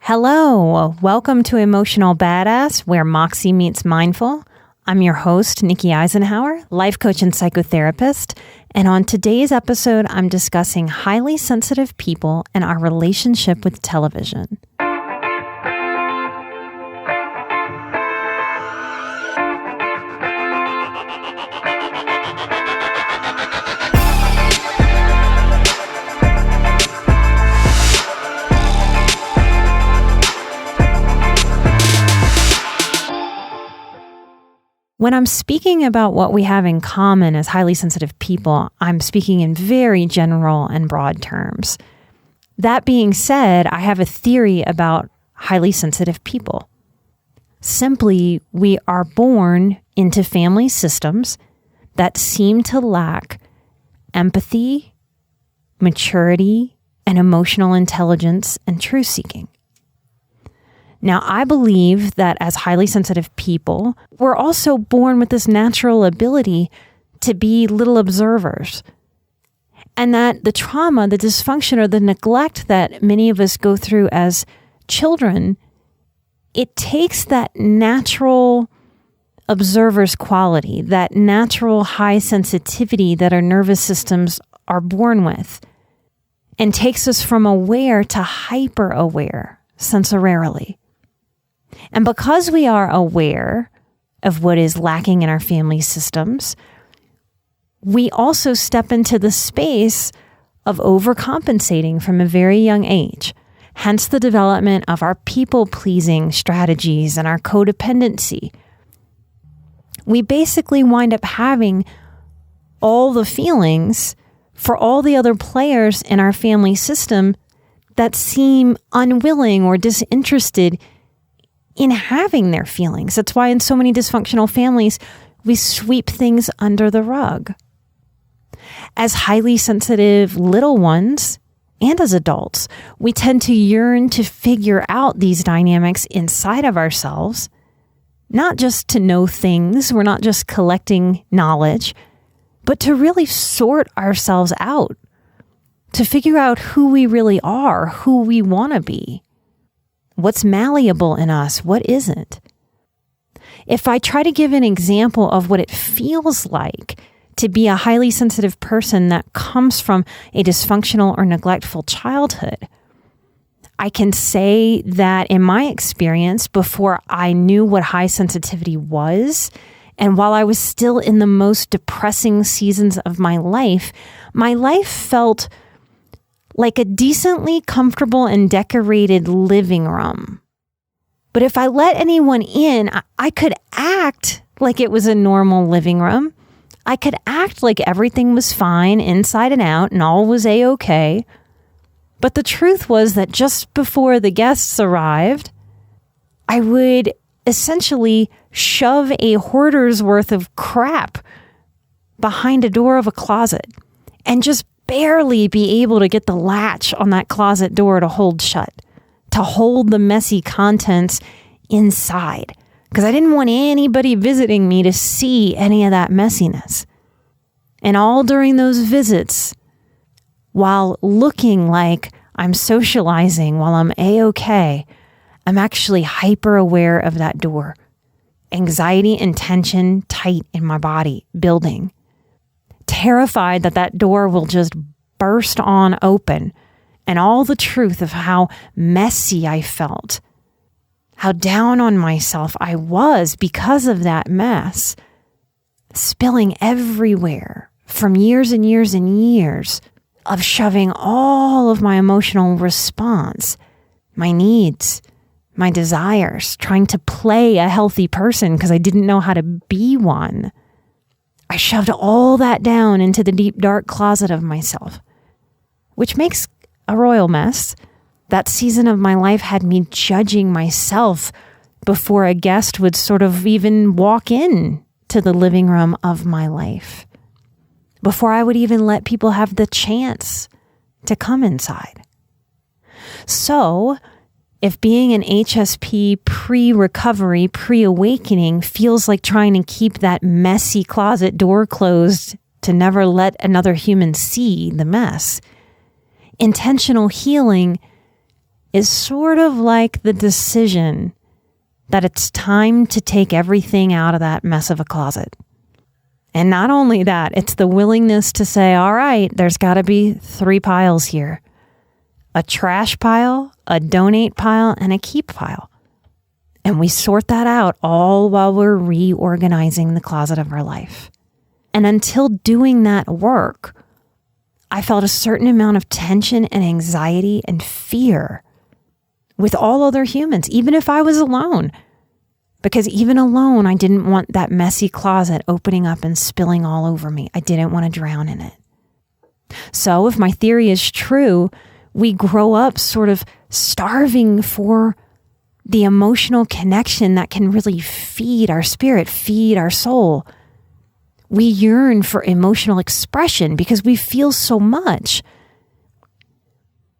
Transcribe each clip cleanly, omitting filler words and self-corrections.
Hello, welcome to Emotional Badass, where Moxie meets mindful. I'm your host, Nikki Eisenhower, life coach and psychotherapist. And on today's episode, I'm discussing highly sensitive people and our relationship with television. When I'm speaking about what we have in common as highly sensitive people, I'm speaking in very general and broad terms. That being said, I have a theory about highly sensitive people. Simply, we are born into family systems that seem to lack empathy, maturity, and emotional intelligence and truth-seeking. Now, I believe that as highly sensitive people, we're also born with this natural ability to be little observers. And that the trauma, the dysfunction, or the neglect that many of us go through as children, it takes that natural observer's quality, that natural high sensitivity that our nervous systems are born with, and takes us from aware to hyper-aware sensorily. And because we are aware of what is lacking in our family systems, we also step into the space of overcompensating from a very young age. Hence the development of our people-pleasing strategies and our codependency. We basically wind up having all the feelings for all the other players in our family system that seem unwilling or disinterested in having their feelings. That's why in so many dysfunctional families, we sweep things under the rug. As highly sensitive little ones, and as adults, we tend to yearn to figure out these dynamics inside of ourselves, not just to know things, we're not just collecting knowledge, but to really sort ourselves out, to figure out who we really are, who we want to be. What's malleable in us? What isn't? If I try to give an example of what it feels like to be a highly sensitive person that comes from a dysfunctional or neglectful childhood, I can say that in my experience, before I knew what high sensitivity was, and while I was still in the most depressing seasons of my life felt like a decently comfortable and decorated living room. But if I let anyone in, I could act like it was a normal living room. I could act like everything was fine inside and out and all was a-okay. But the truth was that just before the guests arrived, I would essentially shove a hoarder's worth of crap behind a door of a closet and just barely be able to get the latch on that closet door to hold shut, to hold the messy contents inside, because I didn't want anybody visiting me to see any of that messiness. And all during those visits, while looking like I'm socializing, while I'm a-okay, I'm actually hyper aware of that door. Anxiety and tension tight in my body, building. Terrified that that door will just burst on open, and all the truth of how messy I felt, how down on myself I was because of that mess, spilling everywhere from years and years and years of shoving all of my emotional response, my needs, my desires, trying to play a healthy person because I didn't know how to be one. I shoved all that down into the deep, dark closet of myself, which makes a royal mess. That season of my life had me judging myself before a guest would sort of even walk in to the living room of my life, before I would even let people have the chance to come inside. So, if being an HSP pre-recovery, pre-awakening feels like trying to keep that messy closet door closed to never let another human see the mess, intentional healing is sort of like the decision that it's time to take everything out of that mess of a closet. And not only that, it's the willingness to say, all right, there's got to be 3 piles here. A trash pile, a donate pile, and a keep pile. And we sort that out all while we're reorganizing the closet of our life. And until doing that work, I felt a certain amount of tension and anxiety and fear with all other humans, even if I was alone. Because even alone, I didn't want that messy closet opening up and spilling all over me. I didn't want to drown in it. So if my theory is true, we grow up sort of starving for the emotional connection that can really feed our spirit, feed our soul. We yearn for emotional expression because we feel so much.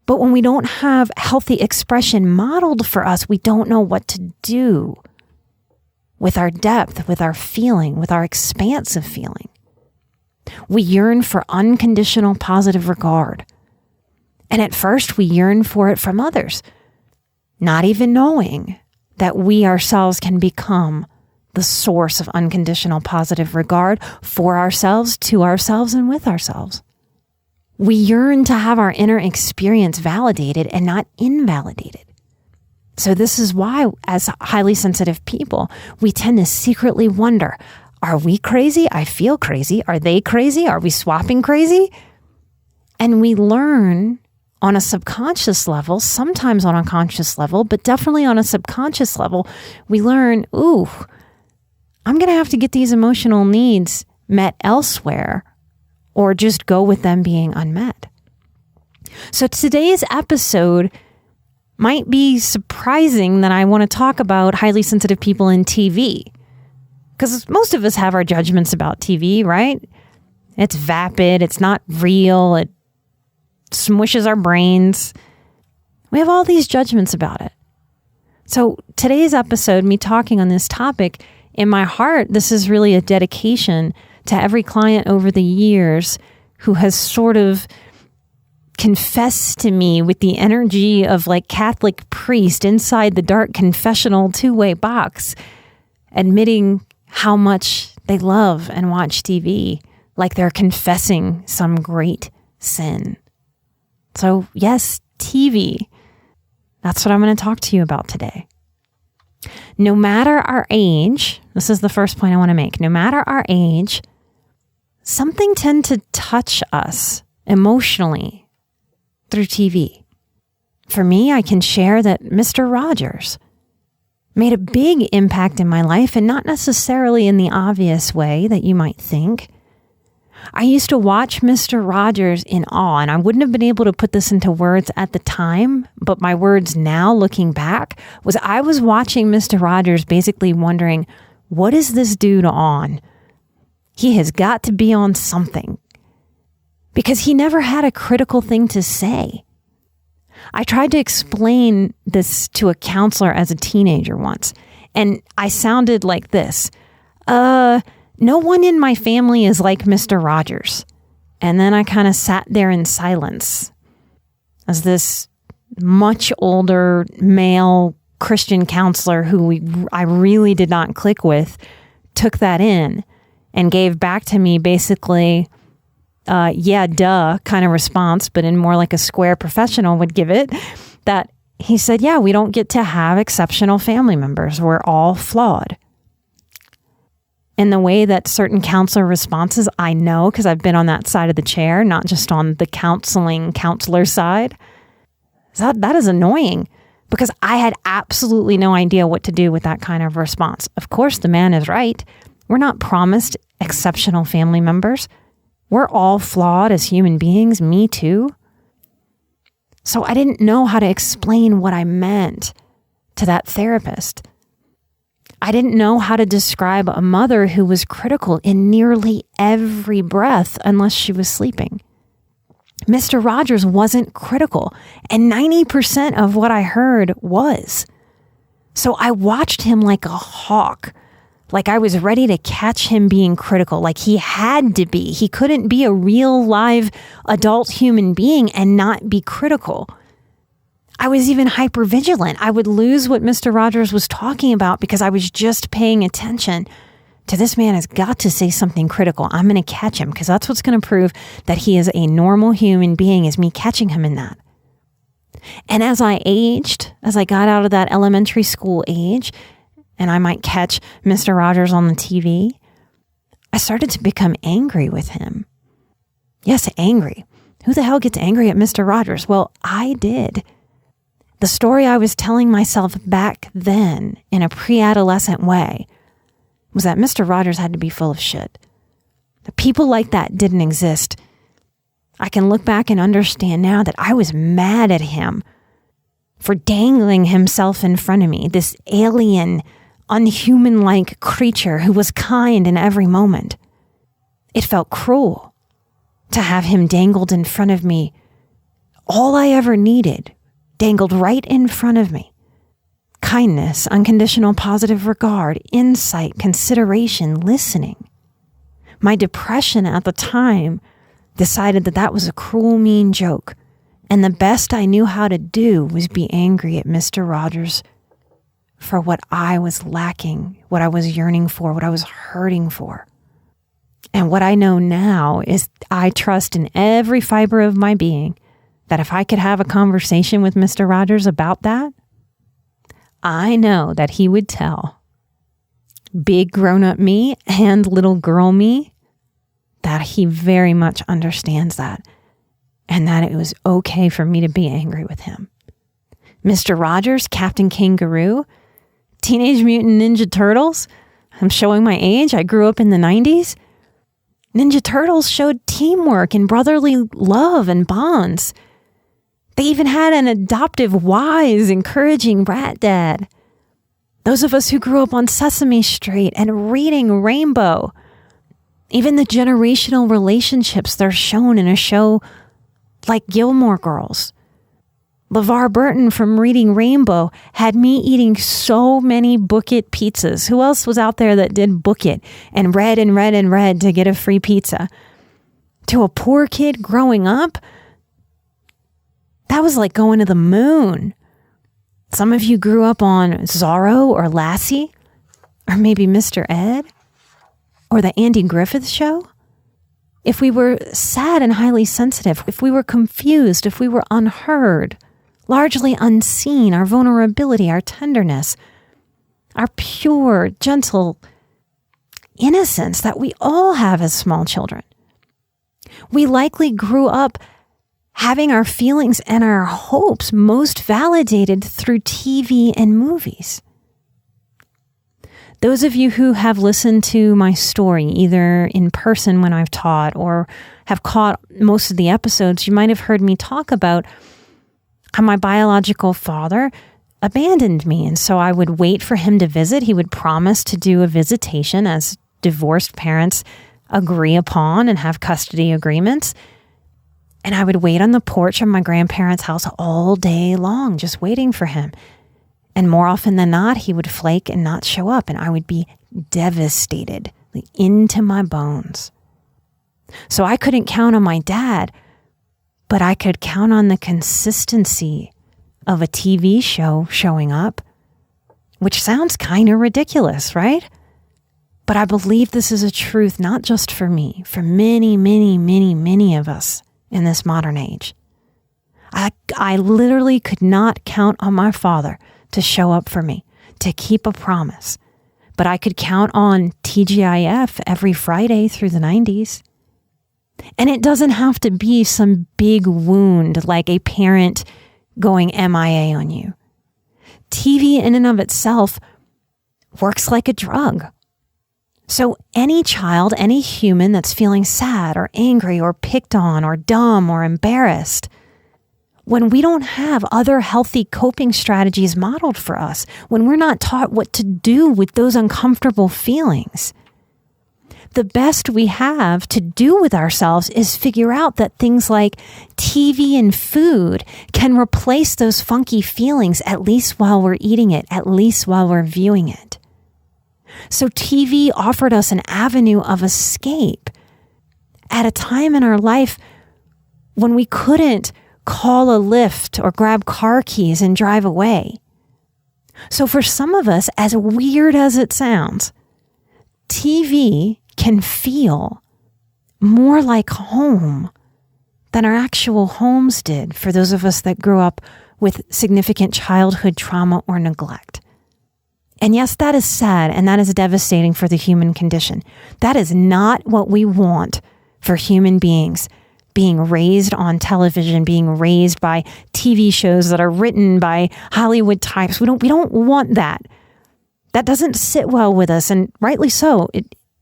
But when we don't have healthy expression modeled for us, we don't know what to do with our depth, with our feeling, with our expansive feeling. We yearn for unconditional positive regard. And at first, we yearn for it from others, not even knowing that we ourselves can become the source of unconditional positive regard for ourselves, to ourselves, and with ourselves. We yearn to have our inner experience validated and not invalidated. So this is why, as highly sensitive people, we tend to secretly wonder, are we crazy? I feel crazy. Are they crazy? Are we swapping crazy? And we learn on a subconscious level, sometimes on a conscious level, but definitely on a subconscious level, we learn, ooh, I'm going to have to get these emotional needs met elsewhere or just go with them being unmet. So today's episode might be surprising that I want to talk about highly sensitive people in TV. Because most of us have our judgments about TV, right? It's vapid, it's not real, it smushes our brains. We have all these judgments about it. So today's episode, me talking on this topic, in my heart, this is really a dedication to every client over the years who has sort of confessed to me with the energy of like Catholic priest inside the dark confessional 2-way box, admitting how much they love and watch TV, like they're confessing some great sin. So yes, TV. That's what I'm going to talk to you about today. No matter our age, this is the first point I want to make. No matter our age, something tends to touch us emotionally through TV. For me, I can share that Mr. Rogers made a big impact in my life, and not necessarily in the obvious way that you might think. I used to watch Mr. Rogers in awe, and I wouldn't have been able to put this into words at the time, but my words now, looking back, was I was watching Mr. Rogers basically wondering, what is this dude on? He has got to be on something. Because he never had a critical thing to say. I tried to explain this to a counselor as a teenager once, and I sounded like this. No one in my family is like Mr. Rogers. And then I kind of sat there in silence as this much older male Christian counselor who I really did not click with took that in and gave back to me basically, yeah, duh kind of response, but in more like a square professional would give it, that he said, yeah, we don't get to have exceptional family members. We're all flawed. In the way that certain counselor responses, I know because I've been on that side of the chair, not just on the counselor side. That is annoying because I had absolutely no idea what to do with that kind of response. Of course, the man is right. We're not promised exceptional family members. We're all flawed as human beings, me too. So I didn't know how to explain what I meant to that therapist. I didn't know how to describe a mother who was critical in nearly every breath unless she was sleeping. Mr. Rogers wasn't critical, and 90% of what I heard was. So I watched him like a hawk, like I was ready to catch him being critical, like he had to be. He couldn't be a real, live, adult human being and not be critical. I was even hypervigilant. I would lose what Mr. Rogers was talking about because I was just paying attention to this man has got to say something critical. I'm going to catch him because that's what's going to prove that he is a normal human being, is me catching him in that. And as I aged, as I got out of that elementary school age, and I might catch Mr. Rogers on the TV, I started to become angry with him. Yes, angry. Who the hell gets angry at Mr. Rogers? Well, I did. The story I was telling myself back then in a pre-adolescent way was that Mr. Rogers had to be full of shit. People like that didn't exist. I can look back and understand now that I was mad at him for dangling himself in front of me, this alien, unhuman-like creature who was kind in every moment. It felt cruel to have him dangled in front of me. All I ever needed, dangled right in front of me. Kindness, unconditional positive regard, insight, consideration, listening. My depression at the time decided that that was a cruel, mean joke. And the best I knew how to do was be angry at Mr. Rogers for what I was lacking, what I was yearning for, what I was hurting for. And what I know now is I trust in every fiber of my being that if I could have a conversation with Mr. Rogers about that, I know that he would tell big grown-up me and little girl me that he very much understands that and that it was okay for me to be angry with him. Mr. Rogers, Captain Kangaroo, Teenage Mutant Ninja Turtles. I'm showing my age. I grew up in the 90s. Ninja Turtles showed teamwork and brotherly love and bonds. They even had an adoptive, wise, encouraging rat dad. Those of us who grew up on Sesame Street and reading Rainbow. Even the generational relationships that are shown in a show like Gilmore Girls. LeVar Burton from Reading Rainbow had me eating so many Book It pizzas. Who else was out there that did Book It and read and read and read to get a free pizza? To a poor kid growing up, that was like going to the moon. Some of you grew up on Zorro or Lassie, or maybe Mr. Ed, or the Andy Griffith Show. If we were sad and highly sensitive, if we were confused, if we were unheard, largely unseen, our vulnerability, our tenderness, our pure, gentle innocence that we all have as small children. We likely grew up having our feelings and our hopes most validated through TV and movies. Those of you who have listened to my story, either in person when I've taught or have caught most of the episodes, you might have heard me talk about how my biological father abandoned me. And so I would wait for him to visit. He would promise to do a visitation as divorced parents agree upon and have custody agreements. And I would wait on the porch of my grandparents' house all day long, just waiting for him. And more often than not, he would flake and not show up. And I would be devastated, like into my bones. So I couldn't count on my dad, but I could count on the consistency of a TV show showing up, which sounds kind of ridiculous, right? But I believe this is a truth, not just for me, for many, many, many, many of us in this modern age. I literally could not count on my father to show up for me, to keep a promise. But I could count on TGIF every Friday through the 90s. And it doesn't have to be some big wound like a parent going MIA on you. TV in and of itself works like a drug. So any child, any human that's feeling sad or angry or picked on or dumb or embarrassed, when we don't have other healthy coping strategies modeled for us, when we're not taught what to do with those uncomfortable feelings, the best we have to do with ourselves is figure out that things like TV and food can replace those funky feelings, at least while we're eating it, at least while we're viewing it. So TV offered us an avenue of escape at a time in our life when we couldn't call a Lyft or grab car keys and drive away. So for some of us, as weird as it sounds, TV can feel more like home than our actual homes did for those of us that grew up with significant childhood trauma or neglect. And yes, that is sad and that is devastating for the human condition. That is not what we want for human beings being raised on television, being raised by TV shows that are written by Hollywood types. We don't want that. That doesn't sit well with us, and rightly so.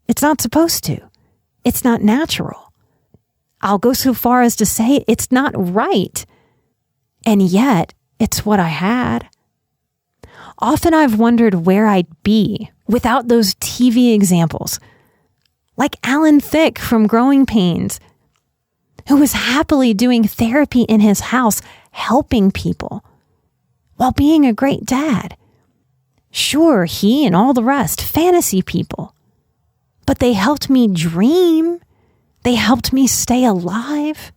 It's not supposed to. It's not natural. I'll go so far as to say it's not right. And yet, it's what I had. Often I've wondered where I'd be without those TV examples. Like Alan Thicke from Growing Pains, who was happily doing therapy in his house, helping people, while being a great dad. Sure, he and all the rest, fantasy people. But they helped me dream. They helped me stay alive.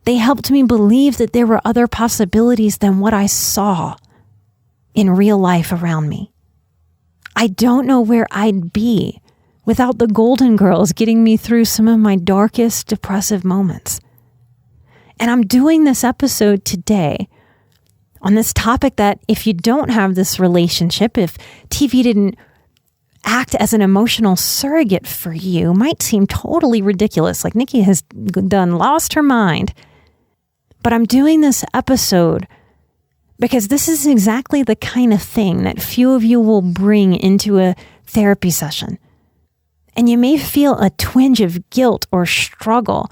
They helped me believe that there were other possibilities than what I saw in real life around me. I don't know where I'd be without the Golden Girls getting me through some of my darkest depressive moments. And I'm doing this episode today on this topic that if you don't have this relationship, if TV didn't act as an emotional surrogate for you, might seem totally ridiculous, like Nikki has lost her mind. But I'm doing this episode because this is exactly the kind of thing that few of you will bring into a therapy session. And you may feel a twinge of guilt or struggle.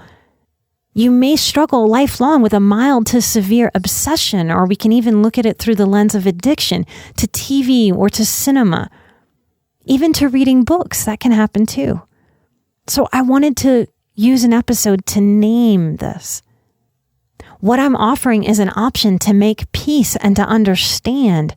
You may struggle lifelong with a mild to severe obsession, or we can even look at it through the lens of addiction to TV or to cinema, even to reading books. That can happen too. So I wanted to use an episode to name this. What I'm offering is an option to make peace and to understand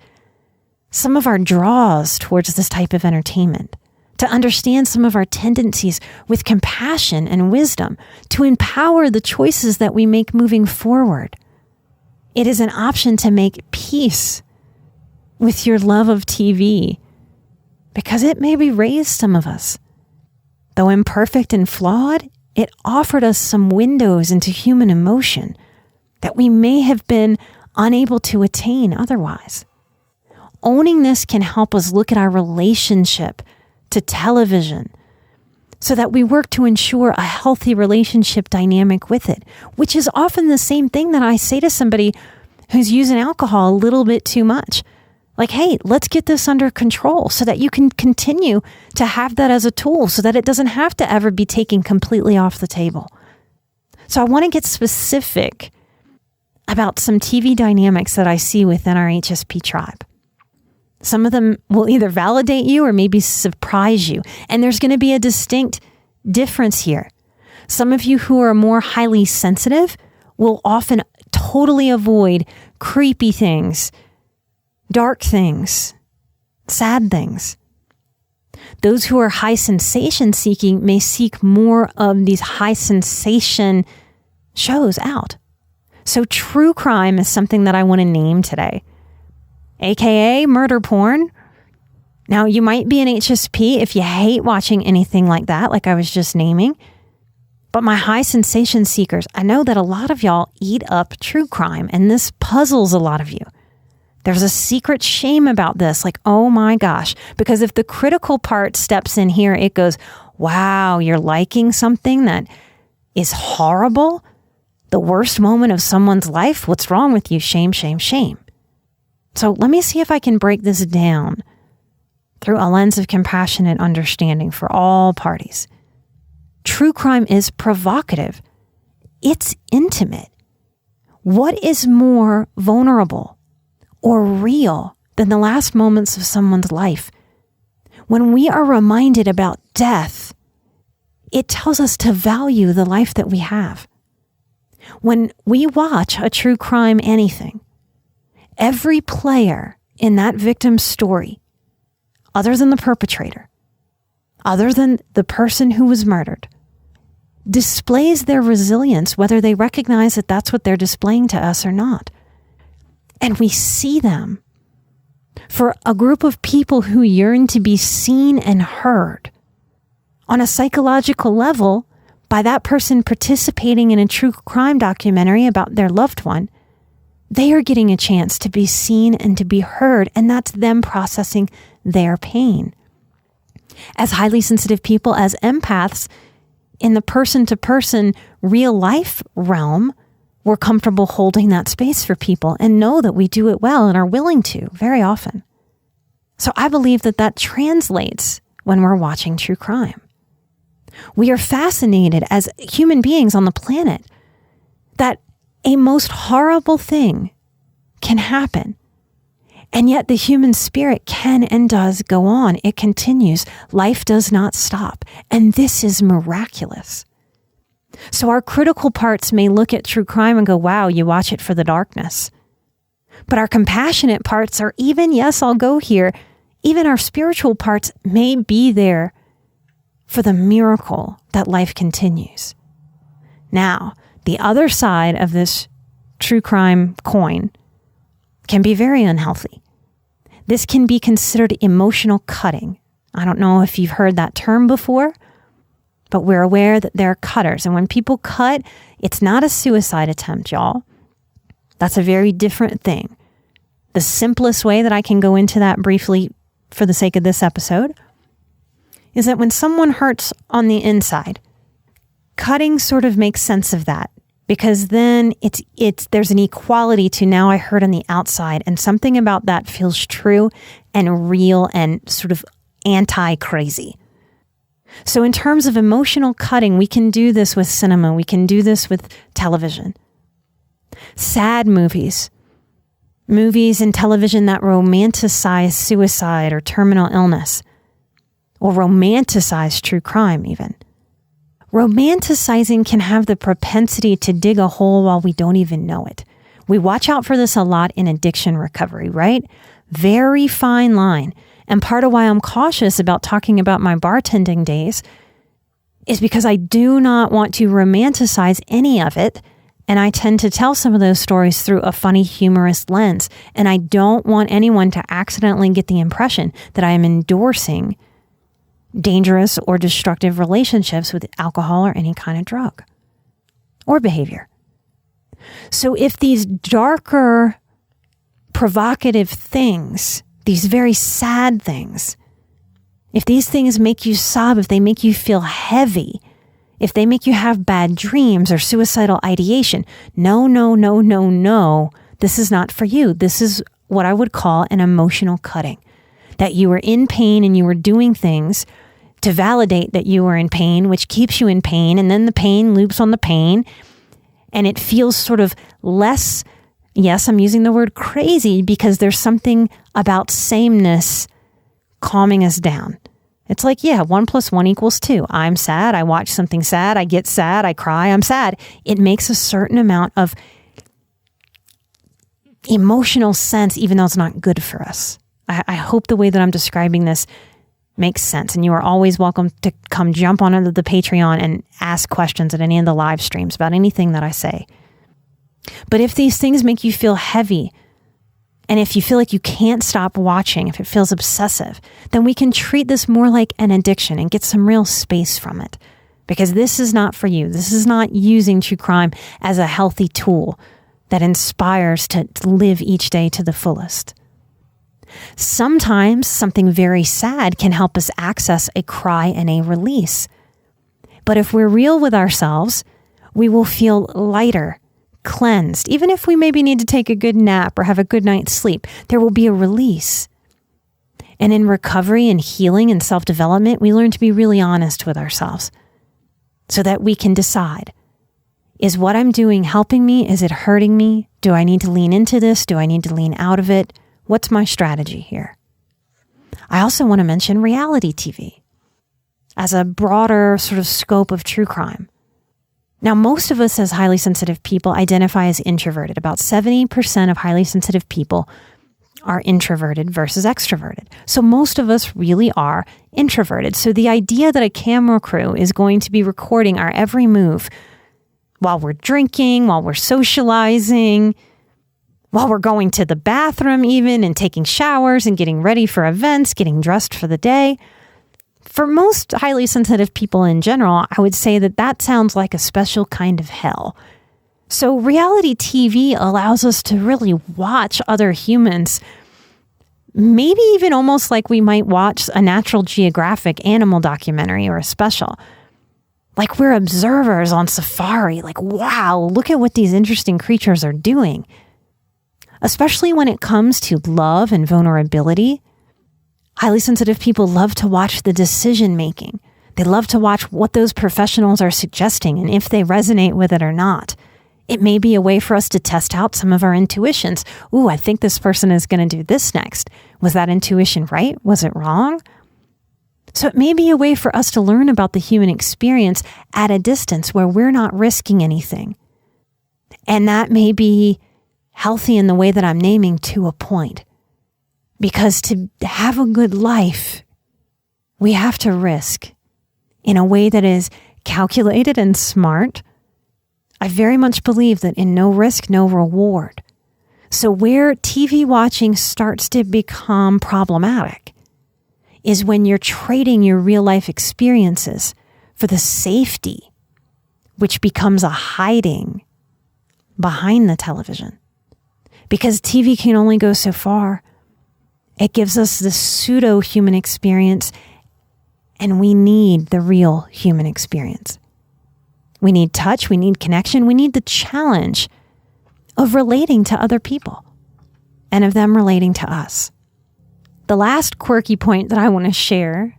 some of our draws towards this type of entertainment, to understand some of our tendencies with compassion and wisdom, to empower the choices that we make moving forward. It is an option to make peace with your love of TV, because it maybe raised some of us. Though imperfect and flawed, it offered us some windows into human emotion that we may have been unable to attain otherwise. Owning this can help us look at our relationship to television so that we work to ensure a healthy relationship dynamic with it, which is often the same thing that I say to somebody who's using alcohol a little bit too much. Like, hey, let's get this under control so that you can continue to have that as a tool so that it doesn't have to ever be taken completely off the table. So I want to get specific about some TV dynamics that I see within our HSP tribe. Some of them will either validate you or maybe surprise you. And there's going to be a distinct difference here. Some of you who are more highly sensitive will often totally avoid creepy things, dark things, sad things. Those who are high sensation seeking may seek more of these high sensation shows out. So true crime is something that I want to name today, aka murder porn. Now, you might be an HSP if you hate watching anything like that, like I was just naming. But my high sensation seekers, I know that a lot of y'all eat up true crime, and this puzzles a lot of you. There's a secret shame about this, like, oh my gosh, because if the critical part steps in here, it goes, wow, you're liking something that is horrible? The worst moment of someone's life? What's wrong with you? Shame, shame, shame. So let me see if I can break this down through a lens of compassionate understanding for all parties. True crime is provocative. It's intimate. What is more vulnerable or real than the last moments of someone's life? When we are reminded about death, it tells us to value the life that we have. When we watch a true crime anything, every player in that victim's story, other than the perpetrator, other than the person who was murdered, displays their resilience, whether they recognize that that's what they're displaying to us or not. And we see them. For a group of people who yearn to be seen and heard on a psychological level by that person participating in a true crime documentary about their loved one, they are getting a chance to be seen and to be heard, and that's them processing their pain. As highly sensitive people, as empaths, in the person-to-person real life realm, we're comfortable holding that space for people and know that we do it well and are willing to very often. So I believe that that translates when we're watching true crime. We are fascinated as human beings on the planet that a most horrible thing can happen. And yet the human spirit can and does go on. It continues. Life does not stop. And this is miraculous. So our critical parts may look at true crime and go, wow, you watch it for the darkness. But our compassionate parts are even, yes, I'll go here, even our spiritual parts may be there for the miracle that life continues. Now, the other side of this true crime coin can be very unhealthy. This can be considered emotional cutting. I don't know if you've heard that term before, but we're aware that there are cutters. And when people cut, it's not a suicide attempt, y'all. That's a very different thing. The simplest way that I can go into that briefly for the sake of this episode is that when someone hurts on the inside, cutting sort of makes sense of that, because then there's an equality to now I hurt on the outside, and something about that feels true and real and sort of anti-crazy. So in terms of emotional cutting, we can do this with cinema. We can do this with television. Sad movies and television that romanticize suicide or terminal illness, or romanticize true crime even. Romanticizing can have the propensity to dig a hole while we don't even know it. We watch out for this a lot in addiction recovery, right? Very fine line. And part of why I'm cautious about talking about my bartending days is because I do not want to romanticize any of it. And I tend to tell some of those stories through a funny, humorous lens. And I don't want anyone to accidentally get the impression that I am endorsing dangerous or destructive relationships with alcohol or any kind of drug or behavior. So if these darker, provocative things, these very sad things, if these things make you sob, if they make you feel heavy, if they make you have bad dreams or suicidal ideation, no, this is not for you. This is what I would call an emotional cutting. That you were in pain and you were doing things to validate that you were in pain, which keeps you in pain, and then the pain loops on the pain, and it feels sort of less, yes, I'm using the word crazy because there's something about sameness calming us down. It's like, yeah, 1 + 1 = 2. I'm sad. I watch something sad. I get sad. I cry. I'm sad. It makes a certain amount of emotional sense, even though it's not good for us. I hope the way that I'm describing this makes sense. And you are always welcome to come jump onto the Patreon and ask questions at any of the live streams about anything that I say. But if these things make you feel heavy, and if you feel like you can't stop watching, if it feels obsessive, then we can treat this more like an addiction and get some real space from it. Because this is not for you. This is not using true crime as a healthy tool that inspires to live each day to the fullest. Sometimes something very sad can help us access a cry and a release. But if we're real with ourselves, we will feel lighter, cleansed. Even if we maybe need to take a good nap or have a good night's sleep, there will be a release. And in recovery and healing and self-development, we learn to be really honest with ourselves so that we can decide, is what I'm doing helping me? Is it hurting me? Do I need to lean into this? Do I need to lean out of it? What's my strategy here? I also want to mention reality TV as a broader sort of scope of true crime. Now, most of us as highly sensitive people identify as introverted. About 70% of highly sensitive people are introverted versus extroverted. So most of us really are introverted. So the idea that a camera crew is going to be recording our every move while we're drinking, while we're socializing, while we're going to the bathroom even and taking showers and getting ready for events, getting dressed for the day. For most highly sensitive people in general, I would say that that sounds like a special kind of hell. So reality TV allows us to really watch other humans, maybe even almost like we might watch a Natural Geographic animal documentary or a special. Like we're observers on safari, like, wow, look at what these interesting creatures are doing. Especially when it comes to love and vulnerability, highly sensitive people love to watch the decision making. They love to watch what those professionals are suggesting and if they resonate with it or not. It may be a way for us to test out some of our intuitions. Ooh, I think this person is going to do this next. Was that intuition right? Was it wrong? So it may be a way for us to learn about the human experience at a distance where we're not risking anything. And that may be healthy in the way that I'm naming to a point. Because to have a good life, we have to risk in a way that is calculated and smart. I very much believe that in no risk, no reward. So where TV watching starts to become problematic is when you're trading your real life experiences for the safety, which becomes a hiding behind the television. Because TV can only go so far. It gives us the pseudo-human experience, and we need the real human experience. We need touch, we need connection, we need the challenge of relating to other people and of them relating to us. The last quirky point that I want to share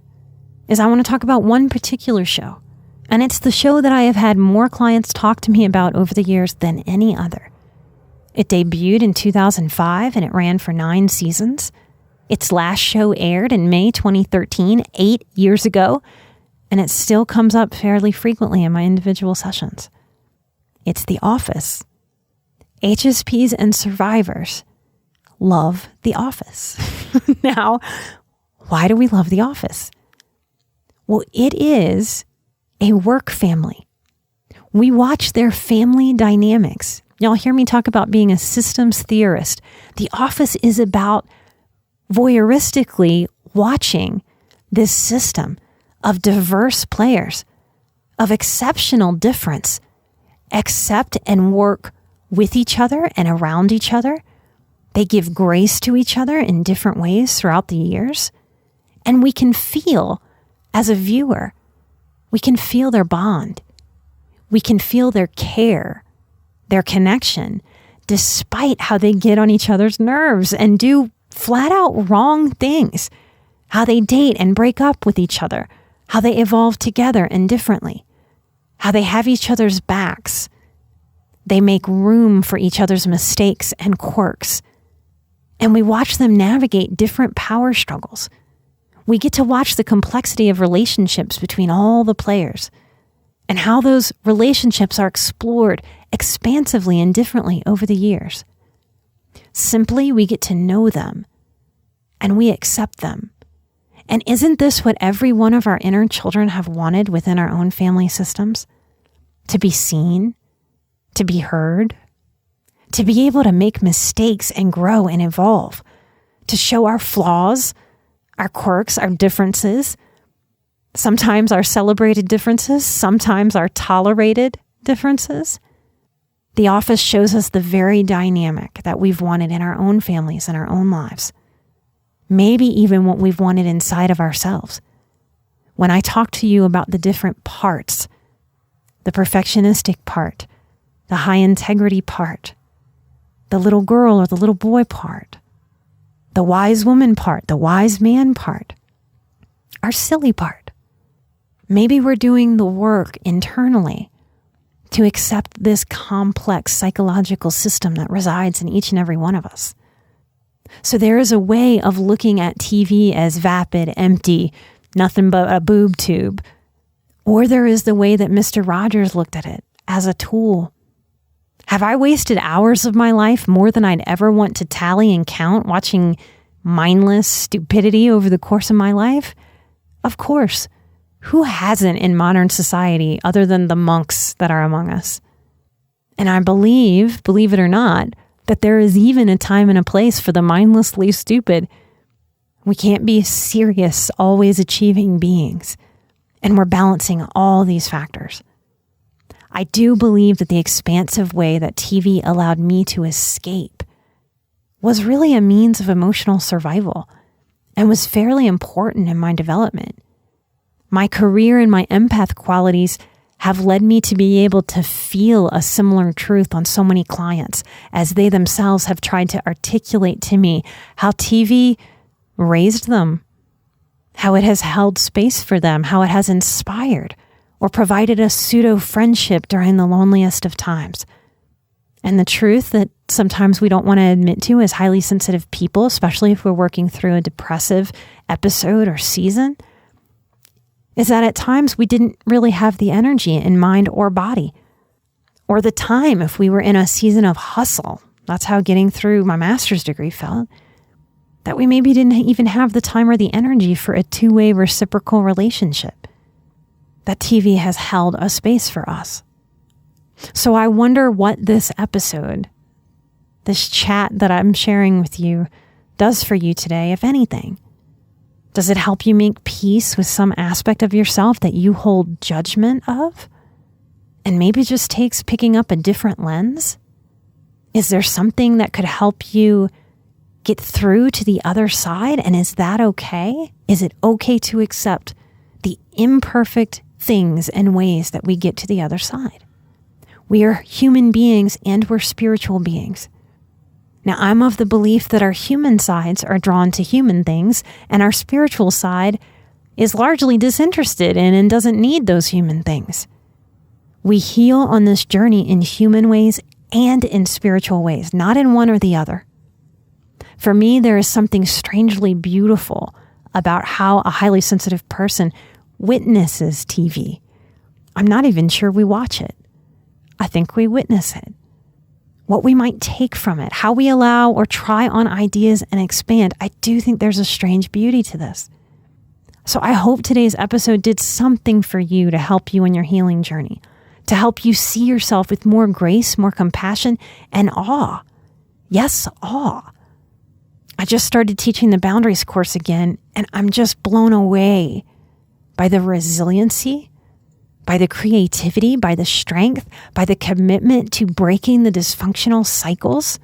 is I want to talk about one particular show, and it's the show that I have had more clients talk to me about over the years than any other. It debuted in 2005 and it ran for 9 seasons. Its last show aired in May 2013, 8 years ago, and it still comes up fairly frequently in my individual sessions. It's The Office. HSPs and survivors love The Office. Now, why do we love The Office? Well, it is a work family. We watch their family dynamics. Y'all hear me talk about being a systems theorist. The Office is about voyeuristically watching this system of diverse players, of exceptional difference, accept and work with each other and around each other. They give grace to each other in different ways throughout the years. And we can feel, as a viewer, we can feel their bond. We can feel their care, their connection, despite how they get on each other's nerves and do flat out wrong things, how they date and break up with each other, how they evolve together and differently, how they have each other's backs. They make room for each other's mistakes and quirks. And we watch them navigate different power struggles. We get to watch the complexity of relationships between all the players and how those relationships are explored expansively and differently over the years. Simply, we get to know them and we accept them. And isn't this what every one of our inner children have wanted within our own family systems? To be seen, to be heard, to be able to make mistakes and grow and evolve, to show our flaws, our quirks, our differences, sometimes our celebrated differences, sometimes our tolerated differences. The Office shows us the very dynamic that we've wanted in our own families and our own lives. Maybe even what we've wanted inside of ourselves. When I talk to you about the different parts, the perfectionistic part, the high integrity part, the little girl or the little boy part, the wise woman part, the wise man part, our silly part. Maybe we're doing the work internally to accept this complex psychological system that resides in each and every one of us. So there is a way of looking at TV as vapid, empty, nothing but a boob tube. Or there is the way that Mr. Rogers looked at it, as a tool, Have I wasted hours of my life, more than I'd ever want to tally and count, watching mindless stupidity over the course of my life? Of course. Who hasn't in modern society other than the monks that are among us? And I believe it or not, that there is even a time and a place for the mindlessly stupid. We can't be serious, always achieving beings. And we're balancing all these factors. I do believe that the expansive way that TV allowed me to escape was really a means of emotional survival and was fairly important in my development. My career and my empath qualities have led me to be able to feel a similar truth on so many clients as they themselves have tried to articulate to me how TV raised them, how it has held space for them, how it has inspired or provided a pseudo-friendship during the loneliest of times. And the truth that sometimes we don't want to admit to as highly sensitive people, especially if we're working through a depressive episode or season, is that at times we didn't really have the energy in mind or body, or the time if we were in a season of hustle. That's how getting through my master's degree felt. That we maybe didn't even have the time or the energy for a two-way reciprocal relationship. That TV has held a space for us. So I wonder what this episode, this chat that I'm sharing with you, does for you today, if anything. Does it help you make peace with some aspect of yourself that you hold judgment of? And maybe just takes picking up a different lens? Is there something that could help you get through to the other side? And is that okay? Is it okay to accept the imperfect things and ways that we get to the other side? We are human beings and we're spiritual beings. Now, I'm of the belief that our human sides are drawn to human things, and our spiritual side is largely disinterested in and doesn't need those human things. We heal on this journey in human ways and in spiritual ways, not in one or the other. For me, there is something strangely beautiful about how a highly sensitive person witnesses TV. I'm not even sure we watch it. I think we witness it. What we might take from it, how we allow or try on ideas and expand, I do think there's a strange beauty to this. So I hope today's episode did something for you to help you in your healing journey, to help you see yourself with more grace, more compassion, and awe. Yes, awe. I just started teaching the boundaries course again, and I'm just blown away by the resiliency, by the creativity, by the strength, by the commitment to breaking the dysfunctional cycles,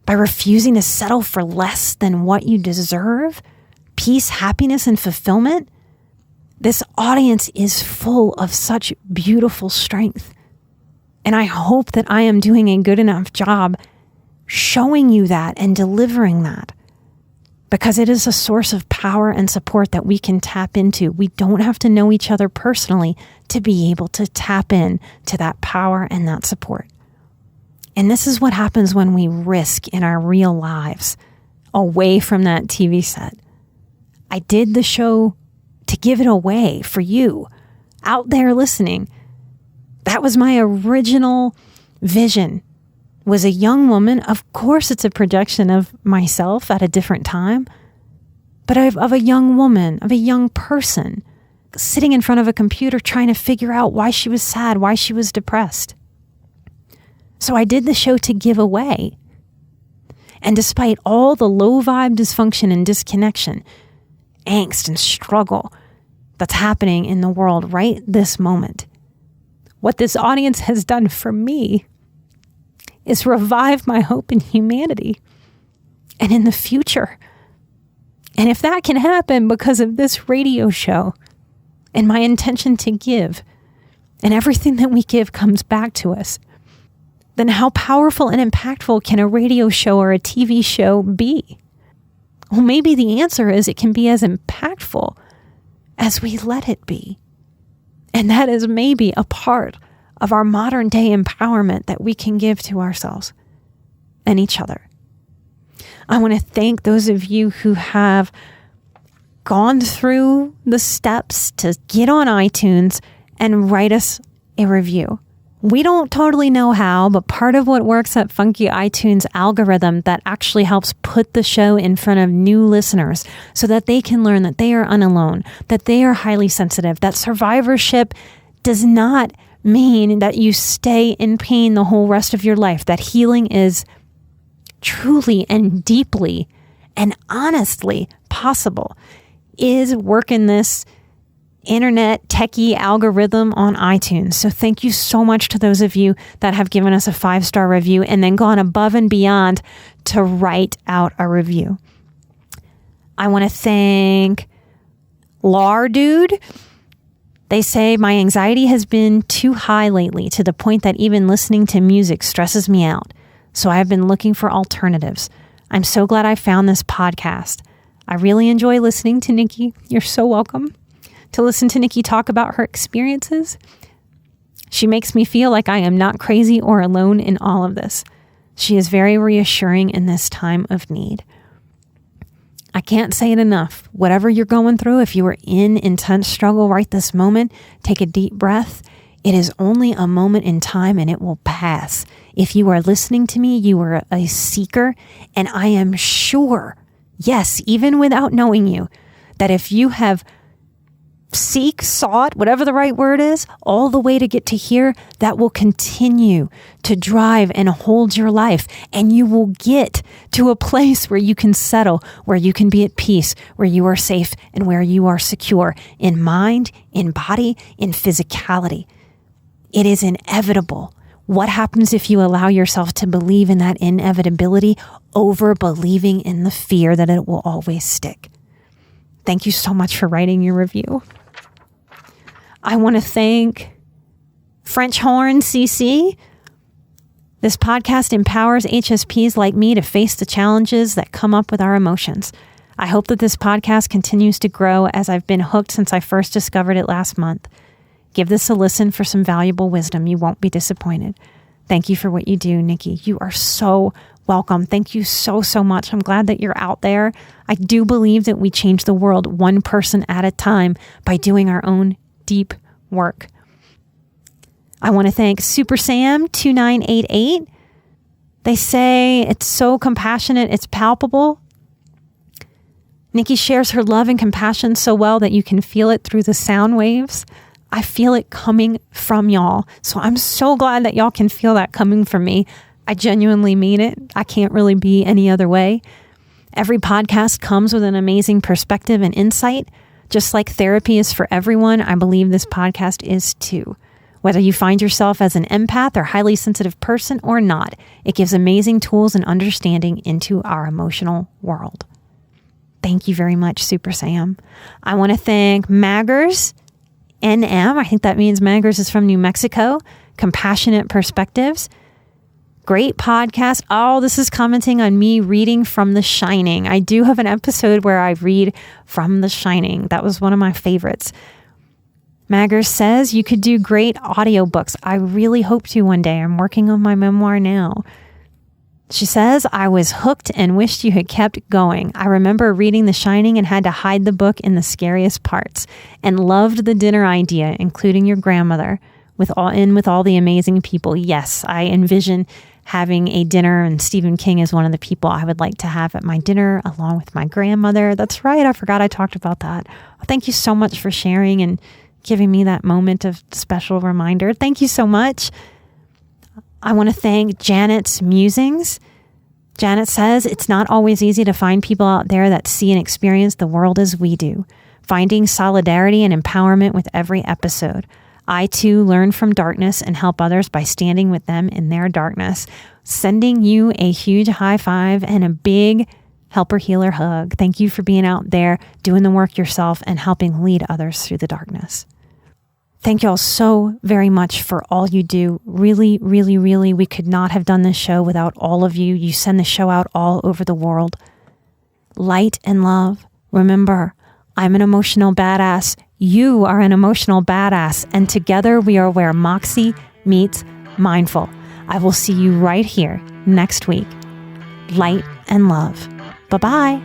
by refusing to settle for less than what you deserve, peace, happiness, and fulfillment. This audience is full of such beautiful strength. And I hope that I am doing a good enough job showing you that and delivering that, because it is a source of power and support that we can tap into. We don't have to know each other personally to be able to tap in to that power and that support. And this is what happens when we risk in our real lives away from that TV set. I did the show to give it away for you out there listening. That was my original vision. Was a young woman. Of course, it's a projection of myself at a different time, but of a young woman, of a young person sitting in front of a computer trying to figure out why she was sad, why she was depressed. So I did the show to give away. And despite all the low vibe dysfunction and disconnection, angst and struggle that's happening in the world right this moment, what this audience has done for me is revive my hope in humanity and in the future. And if that can happen because of this radio show and my intention to give, and everything that we give comes back to us, then how powerful and impactful can a radio show or a TV show be? Well, maybe the answer is it can be as impactful as we let it be. And that is maybe a part of our modern day empowerment that we can give to ourselves and each other. I want to thank those of you who have gone through the steps to get on iTunes and write us a review. We don't totally know how, but part of what works at Funky iTunes algorithm that actually helps put the show in front of new listeners so that they can learn that they are unalone, that they are highly sensitive, that survivorship does not mean that you stay in pain the whole rest of your life, that healing is truly and deeply and honestly possible, is working this internet techie algorithm on iTunes. So thank you so much to those of you that have given us a 5-star review and then gone above and beyond to write out a review. I want to thank Lardude. They say, my anxiety has been too high lately to the point that even listening to music stresses me out. So I've been looking for alternatives. I'm so glad I found this podcast. I really enjoy listening to Nikki. You're so welcome. To listen to Nikki talk about her experiences. She makes me feel like I am not crazy or alone in all of this. She is very reassuring in this time of need. I can't say it enough. Whatever you're going through, if you are in intense struggle right this moment, take a deep breath. It is only a moment in time and it will pass. If you are listening to me, you are a seeker, and I am sure, yes, even without knowing you, that if you have sought, whatever the right word is, all the way to get to here, that will continue to drive and hold your life. And you will get to a place where you can settle, where you can be at peace, where you are safe, and where you are secure in mind, in body, in physicality. It is inevitable. What happens if you allow yourself to believe in that inevitability over believing in the fear that it will always stick? Thank you so much for writing your review. I want to thank French Horn CC. This podcast empowers HSPs like me to face the challenges that come up with our emotions. I hope that this podcast continues to grow as I've been hooked since I first discovered it last month. Give this a listen for some valuable wisdom. You won't be disappointed. Thank you for what you do, Nikki. You are so welcome. Thank you so, so much. I'm glad that you're out there. I do believe that we change the world one person at a time by doing our own deep work. I want to thank Super Sam 2988. They say it's so compassionate, it's palpable. Nikki shares her love and compassion so well that you can feel it through the sound waves. I feel it coming from y'all. So I'm so glad that y'all can feel that coming from me. I genuinely mean it. I can't really be any other way. Every podcast comes with an amazing perspective and insight. Just like therapy is for everyone, I believe this podcast is too. Whether you find yourself as an empath or highly sensitive person or not, it gives amazing tools and understanding into our emotional world. Thank you very much, Super Sam. I want to thank Maggers NM. I think that means Maggers is from New Mexico. Compassionate Perspectives. Great podcast. Oh, this is commenting on me reading from The Shining. I do have an episode where I read from The Shining. That was one of my favorites. Maggers says you could do great audiobooks. I really hope to one day. I'm working on my memoir now. She says, I was hooked and wished you had kept going. I remember reading The Shining and had to hide the book in the scariest parts, and loved the dinner idea, including your grandmother, with all the amazing people. Yes, I envision having a dinner, and Stephen King is one of the people I would like to have at my dinner along with my grandmother. That's right. I forgot I talked about that. Thank you so much for sharing and giving me that moment of special reminder. Thank you so much. I want to thank Janet's Musings. Janet says, it's not always easy to find people out there that see and experience the world as we do. Finding solidarity and empowerment with every episode. I too learn from darkness and help others by standing with them in their darkness. Sending you a huge high five and a big helper healer hug. Thank you for being out there, doing the work yourself, and helping lead others through the darkness. Thank y'all so very much for all you do. Really, really, really, we could not have done this show without all of you. You send the show out all over the world. Light and love. Remember, I'm an emotional badass. You are an emotional badass. And together we are where Moxie meets mindful. I will see you right here next week. Light and love. Bye-bye.